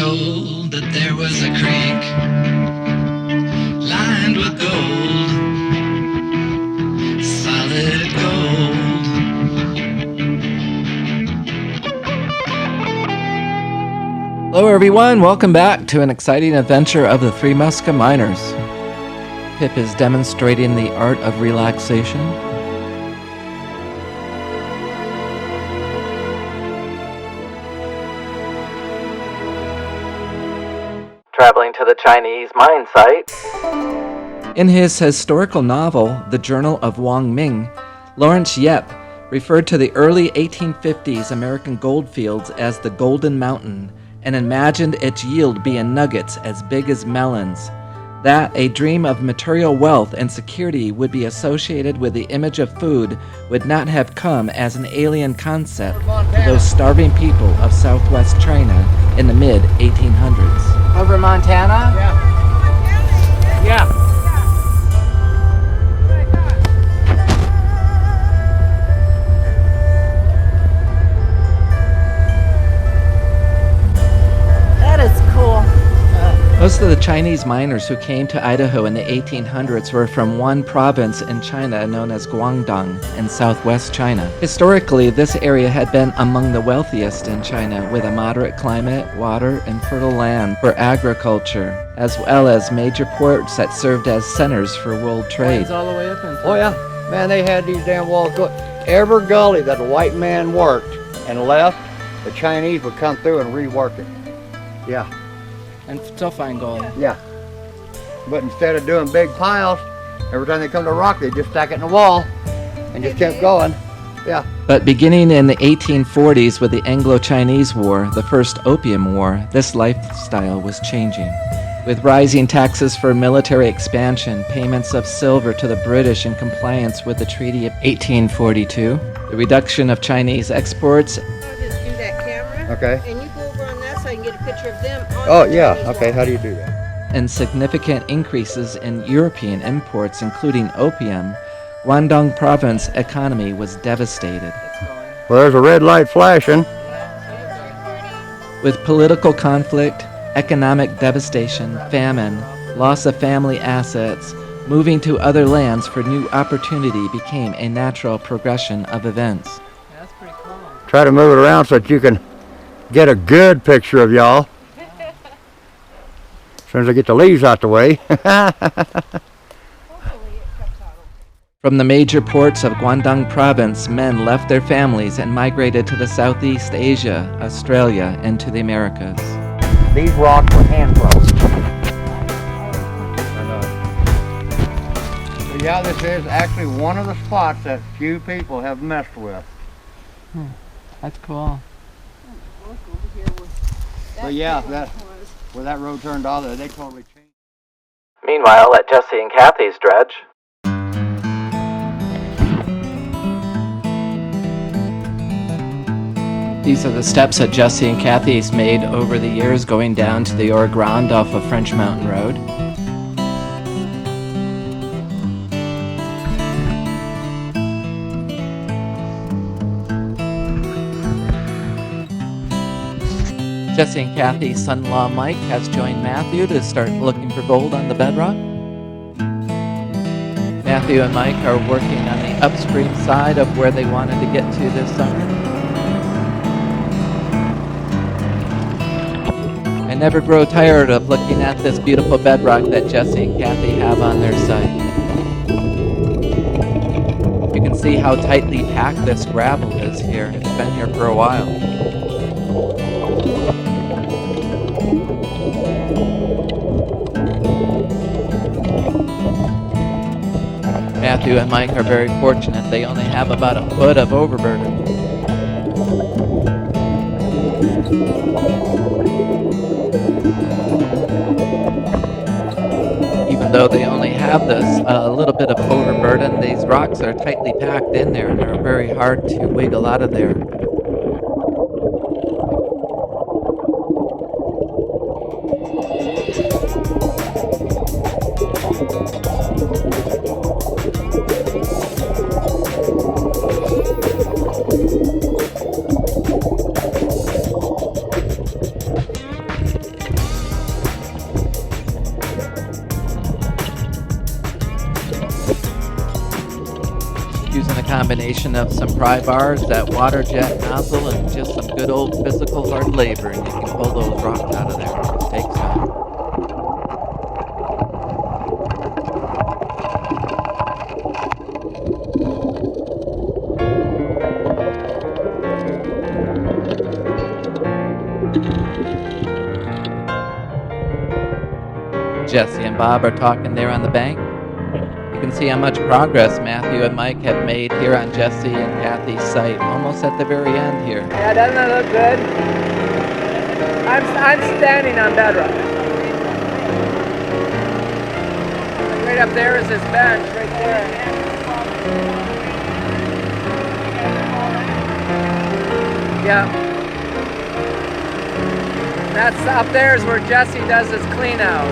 told that there was a creek lined with gold, solid gold. Hello everyone, welcome back to an exciting adventure of the Three Muska Miners. Pip is demonstrating the art of relaxation. Traveling to the Chinese mine site. In his historical novel, The Journal of Wang Ming, Lawrence Yep referred to the early 1850s American goldfields as the Golden Mountain and imagined its yield being nuggets as big as melons. That a dream of material wealth and security would be associated with the image of food would not have come as an alien concept to those starving people of southwest China in the mid-1800s. Over Montana? Yeah. Most of the Chinese miners who came to Idaho in the 1800s were from one province in China known as Guangdong in southwest China. Historically, this area had been among the wealthiest in China, with a moderate climate, water, and fertile land for agriculture, as well as major ports that served as centers for world trade. All the way up into man, they had these damn walls going. Every gully that a white man worked and left, the Chinese would come through and rework it. Yeah. And still find gold. Yeah. But instead of doing big piles, every time they come to rock, they just stack it in the wall and just kept going. Yeah. But beginning in the 1840s with the Anglo-Chinese War, the first Opium War, this lifestyle was changing. With rising taxes for military expansion, payments of silver to the British in compliance with the Treaty of 1842, the reduction of Chinese exports. I'll just do that camera. Okay. And you go over on that so I can get a picture of them. Oh, yeah. Okay, how do you do that? And significant increases in European imports, including opium, Guangdong province economy was devastated. Well, there's a red light flashing. With political conflict, economic devastation, famine, loss of family assets, moving to other lands for new opportunity became a natural progression of events. That's pretty cool. Try to move it around so that you can get a good picture of y'all. As soon as I get the leaves out the way. From the major ports of Guangdong province, men left their families and migrated to the Southeast Asia, Australia, and to the Americas. These rocks were hand grown. So yeah, this is actually one of the spots that few people have messed with. That's cool. But yeah, where that road turned off there, they totally changed. Meanwhile, at Jesse and Kathy's dredge. These are the steps that Jesse and Kathy's made over the years going down to the Ore Grande off of French Mountain Road. Jesse and Kathy's son-in-law Mike has joined Matthew to start looking for gold on the bedrock. Matthew and Mike are working on the upstream side of where they wanted to get to this summer. I never grow tired of looking at this beautiful bedrock that Jesse and Kathy have on their site. You can see how tightly packed this gravel is here. It's been here for a while. Matthew and Mike are very fortunate. They only have about a foot of overburden. Even though they only have this little bit of overburden, these rocks are tightly packed in there and they're very hard to wiggle out of there. combination of some pry bars, that water jet nozzle, and just some good old physical hard labor, and you can pull those rocks out of there. It just takes time. Jesse and Bob are talking there on the bank. You can see how much progress Matthew and Mike have made here on Jesse and Kathy's site, almost at the very end here. Yeah, doesn't that look good? I'm standing on bedrock. Right up there is this bench, right there. Yeah. That's up there is where Jesse does his clean out.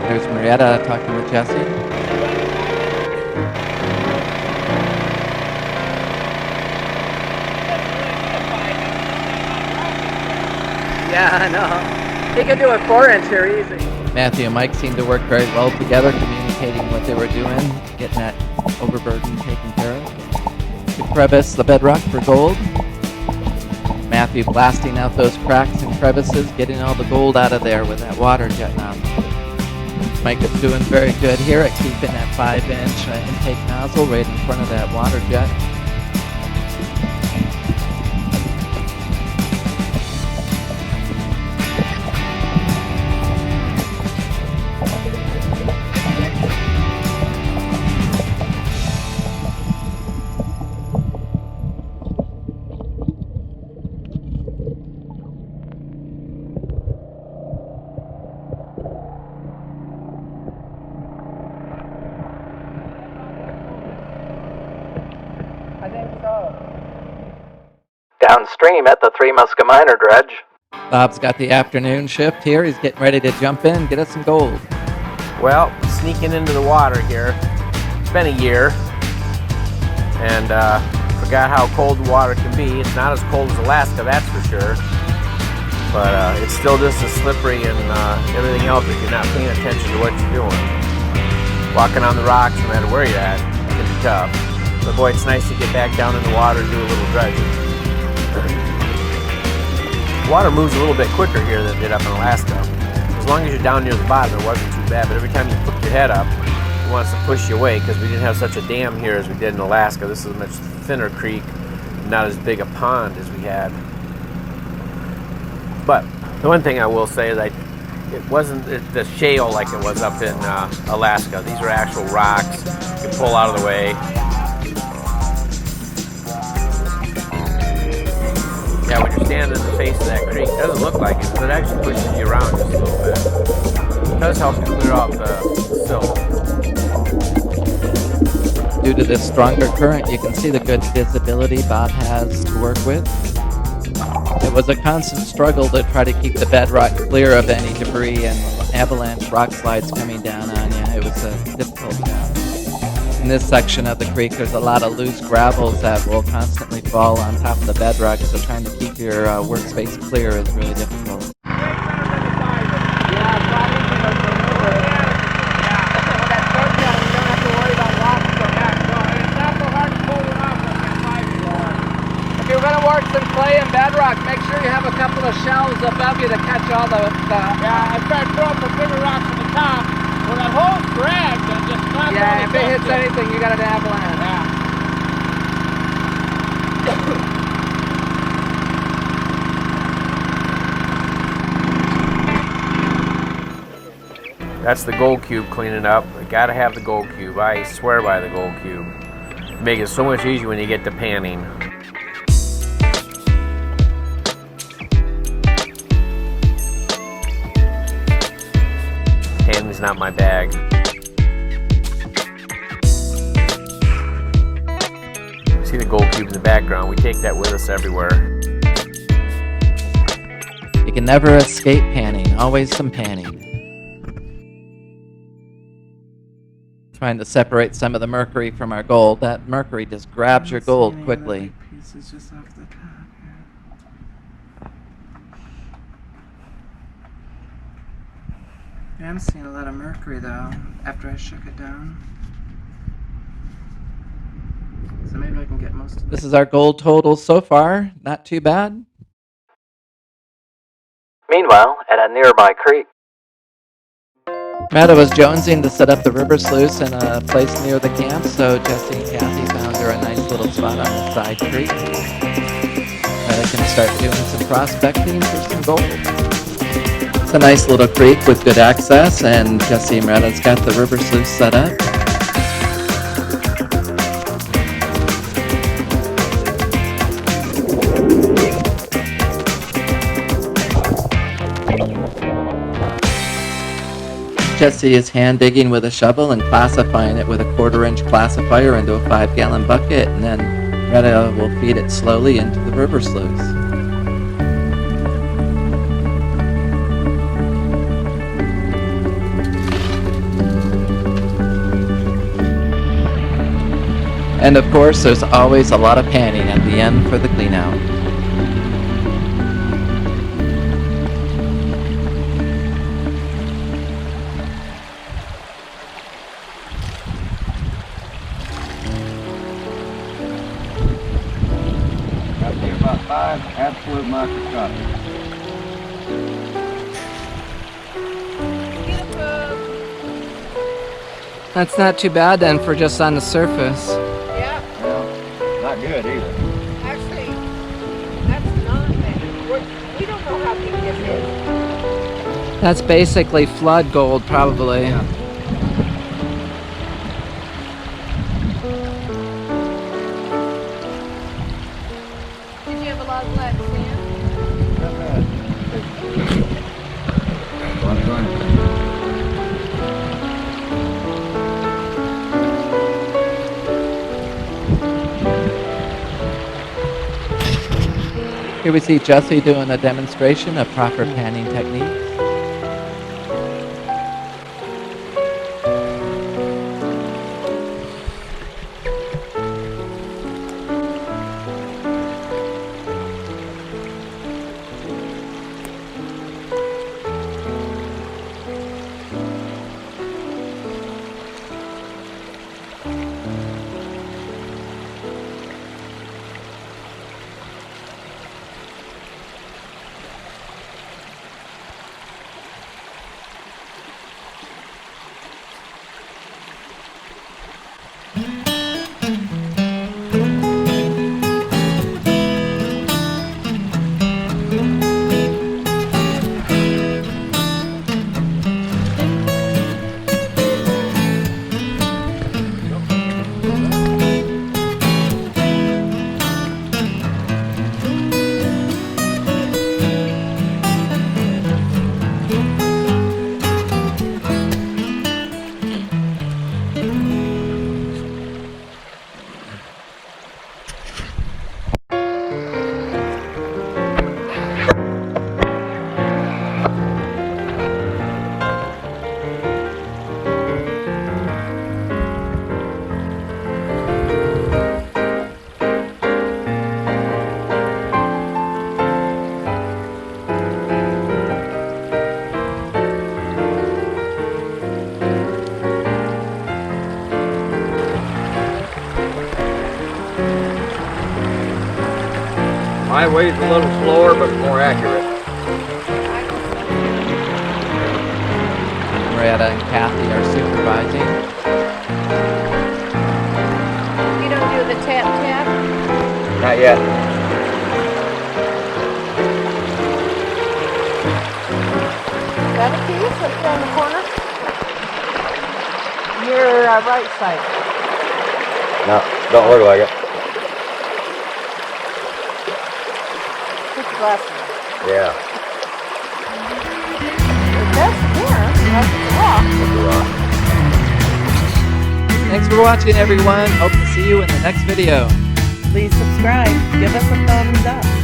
There's Marietta talking with Jesse. Yeah, I know. He can do a 4-inch here easy. Matthew and Mike seem to work very well together, communicating what they were doing, getting that overburden taken care of. The crevice, the bedrock for gold. Matthew blasting out those cracks and crevices, getting all the gold out of there with that water jet nozzle. Mike is doing very good here at keeping that 5-inch intake nozzle right in front of that water jet. I think so. Downstream at the Three Muscaminer dredge. Bob's got the afternoon shift here. He's getting ready to jump in and get us some gold. Well, sneaking into the water here. It's been a year, and forgot how cold the water can be. It's not as cold as Alaska, that's for sure, but it's still just as slippery and everything else if you're not paying attention to what you're doing. Walking on the rocks, no matter where you're at, can be tough. But boy, it's nice to get back down in the water and do a little dredging. The water moves a little bit quicker here than it did up in Alaska. As long as you're down near the bottom, it wasn't too bad, but every time you put your head up, it wants to push you away because we didn't have such a dam here as we did in Alaska. This is a much thinner creek, not as big a pond as we had. But the one thing I will say is it wasn't the shale like it was up in Alaska. These are actual rocks you can pull out of the way. Yeah, when you're standing in the face of that creek, it doesn't look like it, but it actually pushes you around just a little bit. It does help you clear off the silt. Due to this stronger current, you can see the good visibility Bob has to work with. It was a constant struggle to try to keep the bedrock clear of any debris and avalanche rock slides coming down on you. It was a difficult job. In this section of the creek, there's a lot of loose gravels that will constantly fall on top of the bedrock, so trying to keep your workspace clear is really difficult. If you're going to work some clay and bedrock, make sure you have a couple of shelves above you to catch all the... Yeah, I tried throwing the bigger rocks at the top. Well, that whole dragged and just not... Yeah, if it hits anything, you got an avalanche. Yeah. That's the gold cube cleaning up. You gotta have the gold cube. I swear by the gold cube. Make it so much easier when you get to panning. Panning's not my bag. See the gold cube in the background. We take that with us everywhere. You can never escape panning. Always some panning. Trying to separate some of the mercury from our gold. That mercury just grabs your gold quickly. Pieces just off the top, yeah. I'm seeing a lot of mercury though, after I shook it down. So maybe I can get most of this. This is our gold total so far. Not too bad. Meanwhile, at a nearby creek, Meta was jonesing to set up the river sluice in a place near the camp, so Jesse and Kathy found her a nice little spot on the side creek. Meta can start doing some prospecting for some gold. It's a nice little creek with good access, and Jesse and Meta's got the river sluice set up. Jesse is hand digging with a shovel and classifying it with a 1/4-inch classifier into a 5-gallon bucket, and then Retta will feed it slowly into the river sluice. And of course, there's always a lot of panning at the end for the clean out. About 5 absolute microscopic. Beautiful. That's not too bad then for just on the surface. Yeah, Well, not good either. actually, that's not bad. We don't know how big this is. That's basically flood gold, probably. Yeah. Did you have a lot of black sand? Not bad. One gun. Here we see Jesse doing a demonstration of proper panning techniques. My way's a little slower, but more accurate. Retta and Kathy are supervising. You don't do the tap tap? Not yet. Got a piece up there in the corner? Your right side. No, don't look like it. Put the glasses on. Yeah. That's there. That's the rock. Thanks for watching, everyone. Hope to see you in the next video. Please subscribe. Give us a thumbs up.